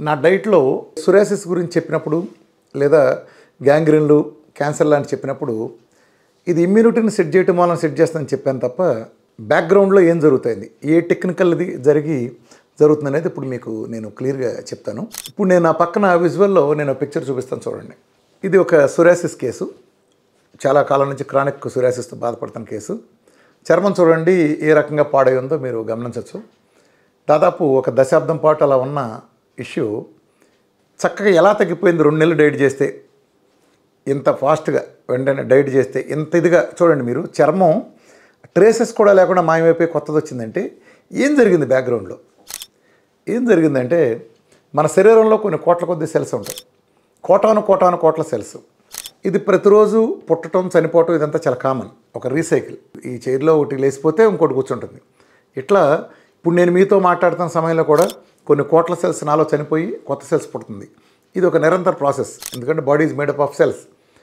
నా డైట్లో సోరియాసిస్ గురించి చెప్పినప్పుడు లేదా గ్యాంగ్రీన్లు క్యాన్సర్ లాంటి చెప్పినప్పుడు ఇది ఇమ్యూనిటీని సెట్ చేయటం వలన సెట్ చేస్తుందని చెప్పాను తప్ప బ్యాక్గ్రౌండ్లో ఏం జరుగుతుంది, ఏ టెక్నికల్ది జరుగుతుంది అనేది ఇప్పుడు మీకు నేను క్లియర్గా చెప్తాను. ఇప్పుడు నేను నా పక్కన విజువల్లో నేను పిక్చర్ చూపిస్తాను చూడండి. ఇది ఒక సోరియాసిస్ కేసు, చాలా కాలం నుంచి క్రానిక్ సోరియాసిస్తో బాధపడుతున్న కేసు. చర్మం చూడండి ఏ రకంగా పాడై ఉందో మీరు గమనించవచ్చు. దాదాపు ఒక దశాబ్దం పాటు అలా ఉన్న ఇష్యూ చక్కగా ఎలా తగ్గిపోయింది 2 నెలలు డైట్ చేస్తే, ఇంత ఫాస్ట్గా వెంటనే డైట్ చేస్తే ఇంత ఇదిగా చూడండి మీరు. చర్మం ట్రేసెస్ కూడా లేకుండా మాయమైపోయి కొత్తది వచ్చిందంటే ఏం జరిగింది బ్యాక్గ్రౌండ్లో? ఏం జరిగిందంటే మన శరీరంలో కొన్ని కోట్ల కొద్ది సెల్స్ ఉంటాయి, కోటాను సెల్స్. ఇది ప్రతిరోజు పుట్టడం చనిపోవటం ఇదంతా చాలా కామన్, ఒక రీసైకిల్. ఈ చైర్లో ఒకటి లేచిపోతే ఇంకోటి కూర్చుంటుంది. ఇట్లా ఇప్పుడు నేను మీతో మాట్లాడుతున్న సమయంలో కూడా కొన్ని కోట్ల సెల్స్ నాలో చనిపోయి కొత్త సెల్స్ పుడుతుంది. ఇది ఒక నిరంతర ప్రాసెస్, ఎందుకంటే body is made up of cells.